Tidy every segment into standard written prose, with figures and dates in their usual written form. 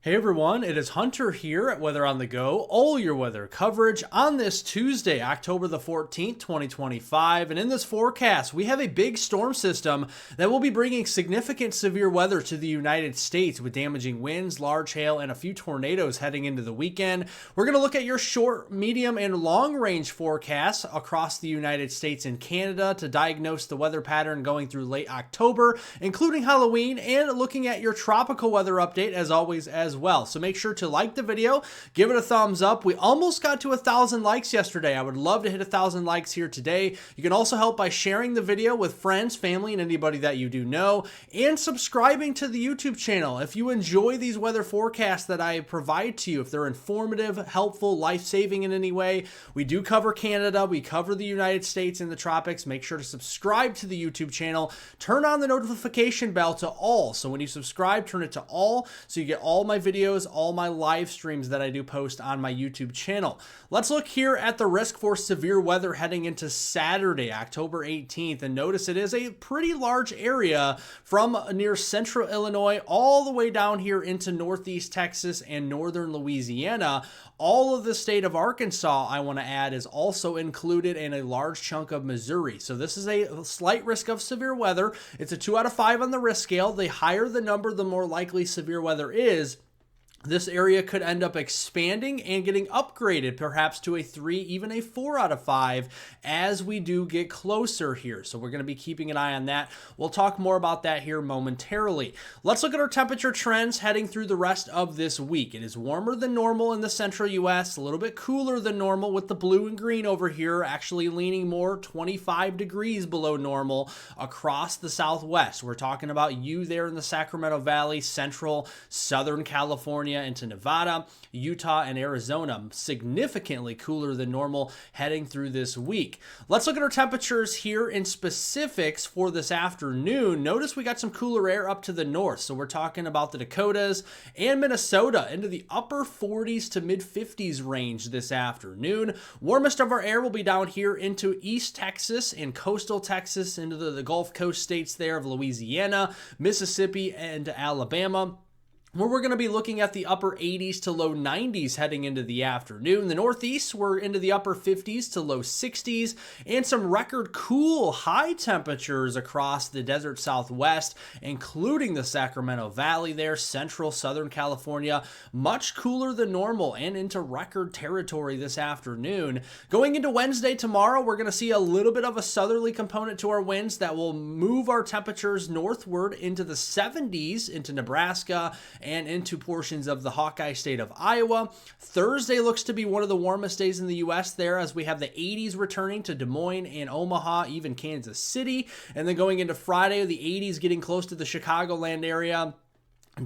Hey everyone, it is Hunter here at Weather on the Go, all your weather coverage on this Tuesday, October the 14th, 2025. And in this forecast, we have a big storm system that will be bringing significant severe weather to the United States with damaging winds, large hail, and a few tornadoes heading into the weekend. We're going to look at your short, medium, and long range forecasts across the United States and Canada to diagnose the weather pattern going through late October, including Halloween, and looking at your tropical weather update as always as well. So make sure to like the video, give it a thumbs up. We almost got to 1,000 likes yesterday. I would love to hit 1,000 likes here today. You can also help by sharing the video with friends, family, and anybody that you do know, and subscribing to the YouTube channel. If you enjoy these weather forecasts that I provide to you, if they're informative, helpful, life-saving in any way, we do cover Canada, we cover the United States and the tropics. Make sure to subscribe to the YouTube channel. Turn on the notification bell to all. So when you subscribe, turn it to all so you get all my videos, all my live streams that I do post on my YouTube channel. Let's look here at the risk for severe weather heading into Saturday, October 18th. And notice it is a pretty large area from near central Illinois all the way down here into northeast Texas and northern Louisiana. All of the state of Arkansas, I want to add, is also included in a large chunk of Missouri. So this is a slight risk of severe weather. It's a 2 out of 5 on the risk scale. The higher the number, the more likely severe weather is. This area could end up expanding and getting upgraded perhaps to a 3, even a 4 out of 5 as we do get closer here. So we're going to be keeping an eye on that. We'll talk more about that here momentarily. Let's look at our temperature trends heading through the rest of this week. It is warmer than normal in the central U.S., a little bit cooler than normal with the blue and green over here, actually leaning more 25 degrees below normal across the Southwest. We're talking about you there in the Sacramento Valley, central, southern California, into Nevada, Utah, and Arizona. Significantly cooler than normal heading through this week. Let's look at our temperatures here in specifics for this afternoon. Notice we got some cooler air up to the north. So we're talking about the Dakotas and Minnesota into the upper 40s to mid 50s range this afternoon. Warmest of our air will be down here into East Texas and coastal Texas, into the Gulf Coast states there of Louisiana, Mississippi, and Alabama, where we're going to be looking at the upper 80s to low 90s heading into the afternoon. The Northeast, we're into the upper 50s to low 60s, and some record cool high temperatures across the desert Southwest, including the Sacramento Valley there, central Southern California, much cooler than normal and into record territory this afternoon. Going into Wednesday tomorrow, we're going to see a little bit of a southerly component to our winds that will move our temperatures northward into the 70s, into Nebraska, and into portions of the Hawkeye state of Iowa. Thursday looks to be one of the warmest days in the U.S. there, as we have the 80s returning to Des Moines and Omaha, even Kansas City. And then going into Friday, the 80s getting close to the Chicagoland area,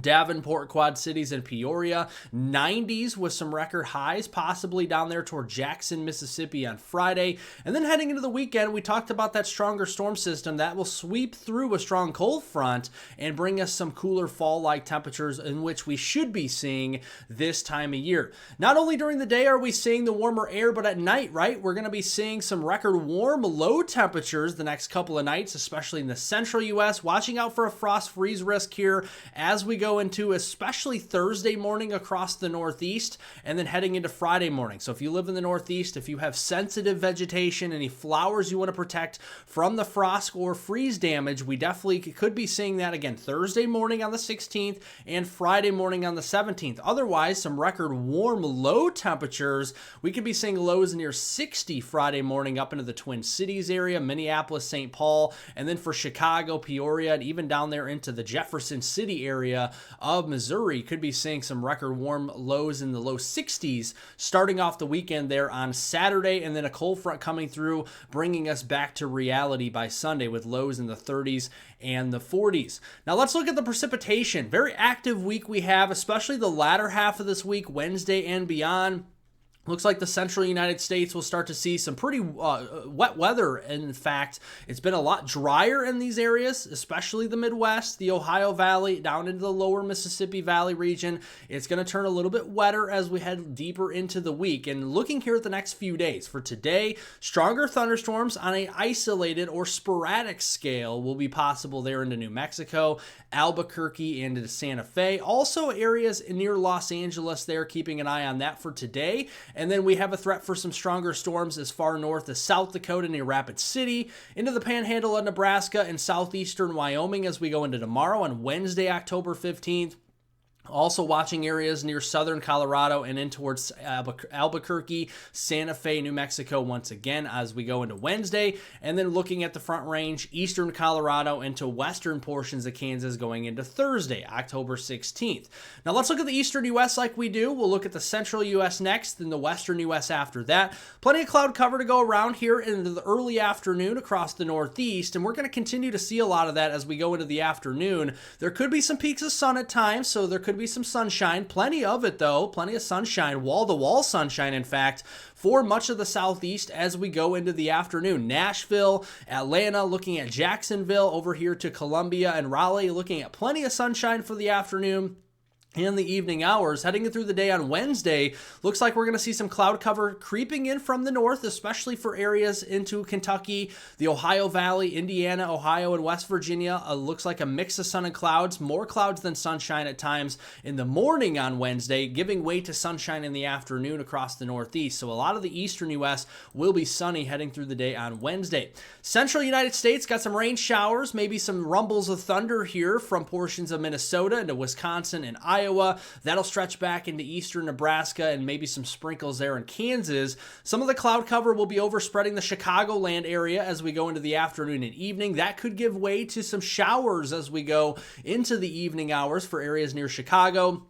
Davenport, Quad Cities, and Peoria. 90s with some record highs, possibly down there toward Jackson, Mississippi on Friday. And then heading into the weekend, we talked about that stronger storm system that will sweep through a strong cold front and bring us some cooler fall-like temperatures, in which we should be seeing this time of year. Not only during the day are we seeing the warmer air, but at night, right? We're going to be seeing some record warm low temperatures the next couple of nights, especially in the central U.S. Watching out for a frost freeze risk here as we go into especially Thursday morning across the Northeast, and then heading into Friday morning. So if you live in the Northeast, if you have sensitive vegetation, any flowers you want to protect from the frost or freeze damage, we definitely could be seeing that again Thursday morning on the 16th and Friday morning on the 17th. Otherwise, some record warm low temperatures. We could be seeing lows near 60 Friday morning up into the Twin Cities area, Minneapolis, St. Paul, and then for Chicago, Peoria, and even down there into the Jefferson City area of Missouri, could be seeing some record warm lows in the low 60s starting off the weekend there on Saturday, and then a cold front coming through, bringing us back to reality by Sunday with lows in the 30s and the 40s. Now let's look at the precipitation. Very active week we have, especially the latter half of this week, Wednesday and beyond. Looks like the central United States will start to see some pretty wet weather. In fact, it's been a lot drier in these areas, especially the Midwest, the Ohio Valley, down into the lower Mississippi Valley region. It's going to turn a little bit wetter as we head deeper into the week. And looking here at the next few days, for today, stronger thunderstorms on an isolated or sporadic scale will be possible there into New Mexico, Albuquerque, and into Santa Fe. Also areas near Los Angeles there, keeping an eye on that for today. And then we have a threat for some stronger storms as far north as South Dakota near Rapid City, into the panhandle of Nebraska and southeastern Wyoming as we go into tomorrow on Wednesday, October 15th. Also watching areas near southern Colorado and in towards Albuquerque, Santa Fe, New Mexico once again as we go into Wednesday. And then looking at the Front Range, eastern Colorado into western portions of Kansas going into Thursday, October 16th. Now let's look at the eastern U.S. like we do. We'll look at the central U.S. next, then the western U.S. after that. Plenty of cloud cover to go around here into the early afternoon across the northeast, and we're going to continue to see a lot of that as we go into the afternoon. There could be some peaks of sun at times, so there could be some sunshine, plenty of it though, plenty of sunshine, wall-to-wall sunshine in fact, for much of the southeast as we go into the afternoon. Nashville, Atlanta, looking at Jacksonville, over here to Columbia and Raleigh, looking at plenty of sunshine for the afternoon. In the evening hours, heading through the day on Wednesday, looks like we're going to see some cloud cover creeping in from the north, especially for areas into Kentucky, the Ohio Valley, Indiana, Ohio, and West Virginia. Looks like a mix of sun and clouds, more clouds than sunshine at times in the morning on Wednesday, giving way to sunshine in the afternoon across the northeast. So a lot of the eastern U.S. will be sunny heading through the day on Wednesday. Central United States got some rain showers, maybe some rumbles of thunder here from portions of Minnesota into Wisconsin and Iowa. That'll stretch back into eastern Nebraska and maybe some sprinkles there in Kansas. Some of the cloud cover will be overspreading the Chicagoland area as we go into the afternoon and evening. That could give way to some showers as we go into the evening hours for areas near Chicago.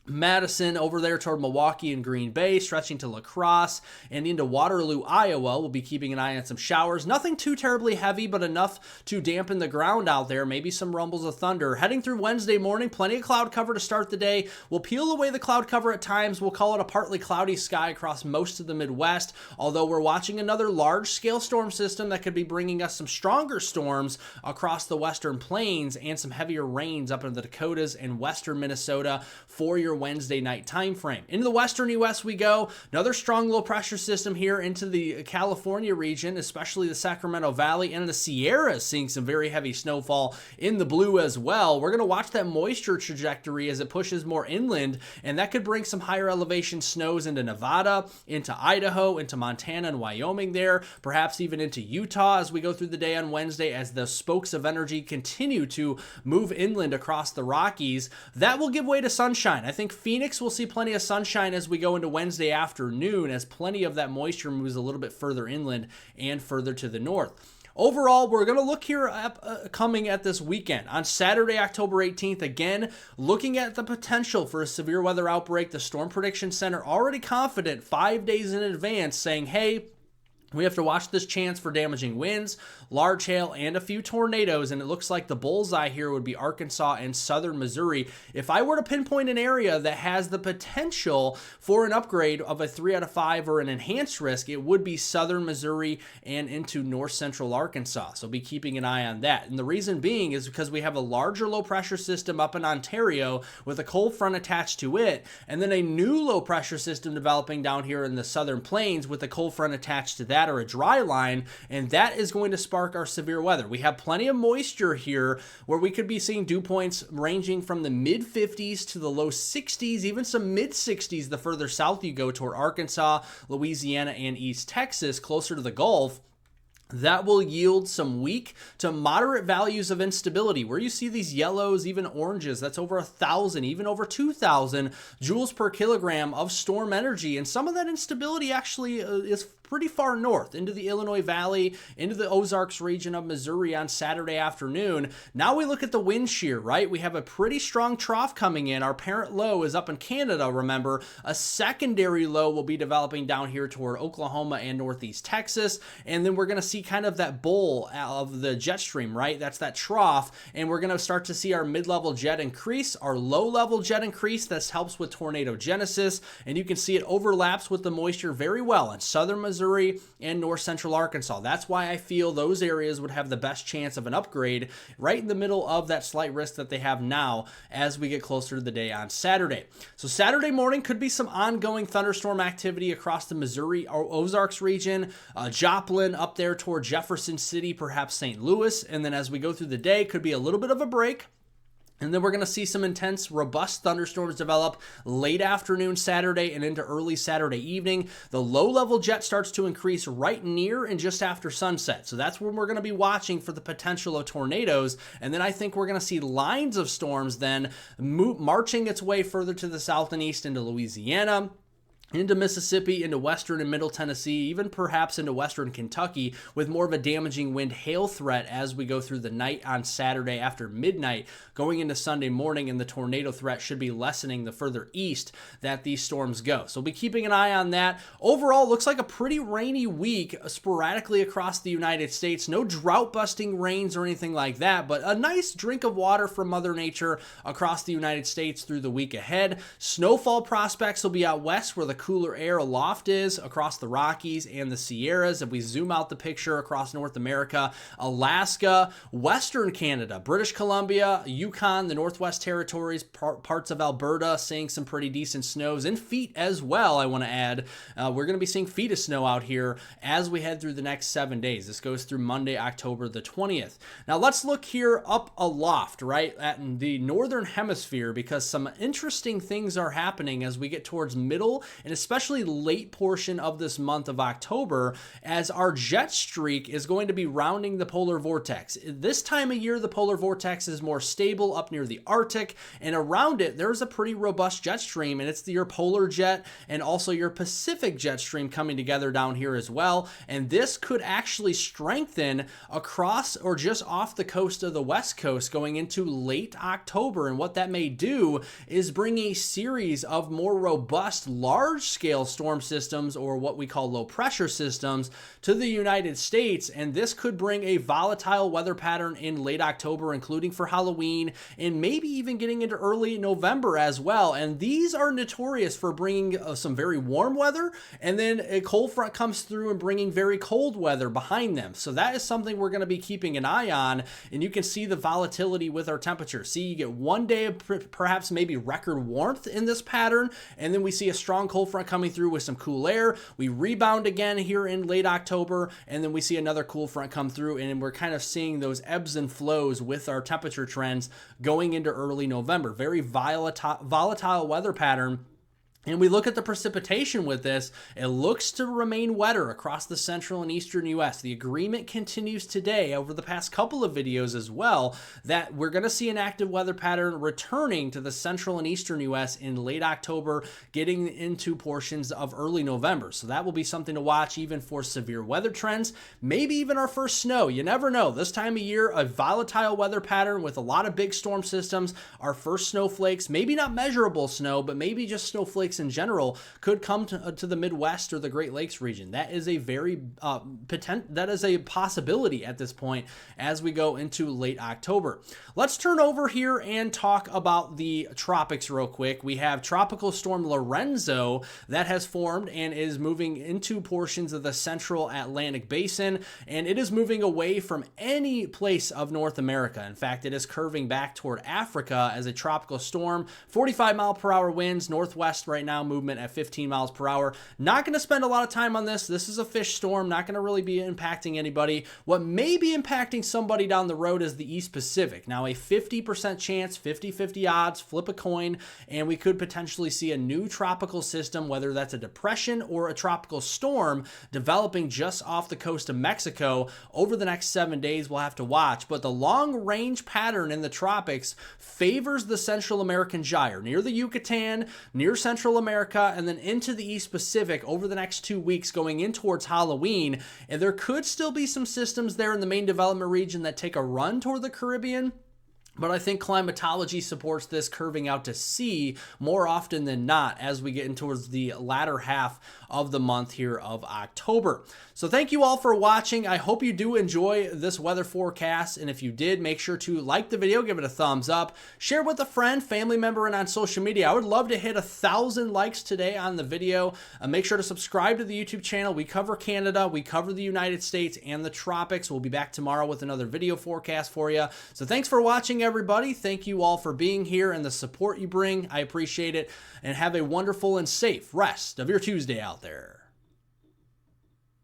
Madison over there toward Milwaukee and Green Bay, stretching to La Crosse and into Waterloo, Iowa. We'll be keeping an eye on some showers. Nothing too terribly heavy, but enough to dampen the ground out there. Maybe some rumbles of thunder. Heading through Wednesday morning, plenty of cloud cover to start the day. We'll peel away the cloud cover at times. We'll call it a partly cloudy sky across most of the Midwest, although we're watching another large-scale storm system that could be bringing us some stronger storms across the western plains and some heavier rains up in the Dakotas and western Minnesota for your Wednesday night time frame. Into the western U.S. we go. Another strong low pressure system here into the California region, especially the Sacramento Valley and the Sierras, seeing some very heavy snowfall in the blue as well. We're going to watch that moisture trajectory as it pushes more inland, and that could bring some higher elevation snows into Nevada, into Idaho, into Montana and Wyoming there, perhaps even into Utah as we go through the day on Wednesday as the spokes of energy continue to move inland across the Rockies. That will give way to sunshine. I think Phoenix will see plenty of sunshine as we go into Wednesday afternoon, as plenty of that moisture moves a little bit further inland and further to the north. Overall, we're going to look here at, coming at this weekend. On Saturday, October 18th, again, looking at the potential for a severe weather outbreak. The Storm Prediction Center already confident 5 days in advance saying, hey, we have to watch this chance for damaging winds, large hail, and a few tornadoes, and it looks like the bullseye here would be Arkansas and southern Missouri. If I were to pinpoint an area that has the potential for an upgrade of a 3 out of 5 or an enhanced risk, it would be southern Missouri and into north central Arkansas. So be keeping an eye on that. And the reason being is because we have a larger low pressure system up in Ontario with a cold front attached to it, and then a new low pressure system developing down here in the southern plains with a cold front attached to that, or a dry line, and that is going to spark our severe weather. We have plenty of moisture here where we could be seeing dew points ranging from the mid 50s to the low 60s, even some mid 60s the further south you go toward Arkansas, Louisiana, and East Texas, closer to the Gulf. That will yield some weak to moderate values of instability. Where you see these yellows, even oranges, that's over 1,000, even over 2,000 joules per kilogram of storm energy. And some of that instability actually is pretty far north into the Illinois Valley, into the Ozarks region of Missouri on Saturday afternoon. Now we look at the wind shear, right? We have a pretty strong trough coming in. Our parent low is up in Canada, remember. A secondary low will be developing down here toward Oklahoma and northeast Texas. And then we're going to see kind of that bowl of the jet stream, right? That's that trough. And we're going to start to see our mid-level jet increase, our low-level jet increase. That helps with tornado genesis. And you can see it overlaps with the moisture very well in southern Missouri and north central Arkansas. That's why I feel those areas would have the best chance of an upgrade right in the middle of that slight risk that they have now as we get closer to the day on Saturday. So Saturday morning could be some ongoing thunderstorm activity across the Missouri or Ozarks region, Joplin up there toward Jefferson City, perhaps St. Louis. And then as we go through the day, could be a little bit of a break. And then we're going to see some intense, robust thunderstorms develop late afternoon Saturday and into early Saturday evening. The low-level jet starts to increase right near and just after sunset. So that's when we're going to be watching for the potential of tornadoes. And then I think we're going to see lines of storms then marching its way further to the south and east into Louisiana, into Mississippi, into western and middle Tennessee, even perhaps into western Kentucky, with more of a damaging wind hail threat as we go through the night on Saturday after midnight, going into Sunday morning, and the tornado threat should be lessening the further east that these storms go. So we'll be keeping an eye on that. Overall, looks like a pretty rainy week sporadically across the United States. No drought-busting rains or anything like that, but a nice drink of water from Mother Nature across the United States through the week ahead. Snowfall prospects will be out west where the cooler air aloft is, across the Rockies and the Sierras. If we zoom out the picture across North America, Alaska, Western Canada, British Columbia, Yukon, the Northwest Territories, parts of Alberta, seeing some pretty decent snows, and feet as well, I want to add. We're going to be seeing feet of snow out here as we head through the next 7 days. This goes through Monday, October the 20th. Now let's look here up aloft, right, at the northern hemisphere, because some interesting things are happening as we get towards middle and especially late portion of this month of October, as our jet streak is going to be rounding the polar vortex. This time of year, the polar vortex is more stable up near the Arctic, and around it, there's a pretty robust jet stream, and it's your polar jet and also your Pacific jet stream coming together down here as well. And this could actually strengthen across or just off the coast of the West Coast going into late October. And what that may do is bring a series of more robust, large-scale storm systems, or what we call low-pressure systems, to the United States. And this could bring a volatile weather pattern in late October, including for Halloween, and maybe even getting into early November as well. And these are notorious for bringing some very warm weather, and then a cold front comes through and bringing very cold weather behind them. So that is something we're going to be keeping an eye on, and you can see the volatility with our temperature. See, you get one day of perhaps maybe record warmth in this pattern, and then we see a strong cold front coming through with some cool air. We rebound again here in late October, and then we see another cool front come through, and we're kind of seeing those ebbs and flows with our temperature trends going into early November. Very volatile weather pattern. And we look at the precipitation with this, it looks to remain wetter across the central and eastern U.S. The agreement continues today, over the past couple of videos as well, that we're going to see an active weather pattern returning to the central and eastern U.S. in late October, getting into portions of early November. So that will be something to watch even for severe weather trends, maybe even our first snow. You never know. This time of year, a volatile weather pattern with a lot of big storm systems, our first snowflakes, maybe not measurable snow, but maybe just snowflakes in general, could come to the Midwest or the Great Lakes region. That is a very that is a possibility at this point as we go into late October. Let's turn over here and talk about the tropics real quick. We have Tropical Storm Lorenzo that has formed and is moving into portions of the central Atlantic basin, and it is moving away from any place of North America. In fact, it is curving back toward Africa as a tropical storm. 45-mile-per-hour winds, northwest right now, movement at 15 miles per hour. Not going to spend a lot of time on this. This is a fish storm, not going to really be impacting anybody. What may be impacting somebody down the road is the East Pacific. Now, a 50% chance, 50-50 odds, flip a coin, and we could potentially see a new tropical system, whether that's a depression or a tropical storm, developing just off the coast of Mexico over the next 7 days. We'll have to watch, but the long-range pattern in the tropics favors the Central American gyre, near the Yucatan, near Central Central America and then into the East Pacific over the next 2 weeks going in towards Halloween. And there could still be some systems there in the main development region that take a run toward the Caribbean. But I think climatology supports this curving out to sea more often than not as we get in towards the latter half of the month here of October. So thank you all for watching. I hope you do enjoy this weather forecast. And if you did, make sure to like the video, give it a thumbs up, share with a friend, family member, and on social media. I would love to hit 1,000 likes today on the video. Make sure to subscribe to the YouTube channel. We cover Canada, we cover the United States and the tropics. We'll be back tomorrow with another video forecast for you. So thanks for watching, everybody. Thank you all for being here and the support you bring. I appreciate it. And have a wonderful and safe rest of your Tuesday out there.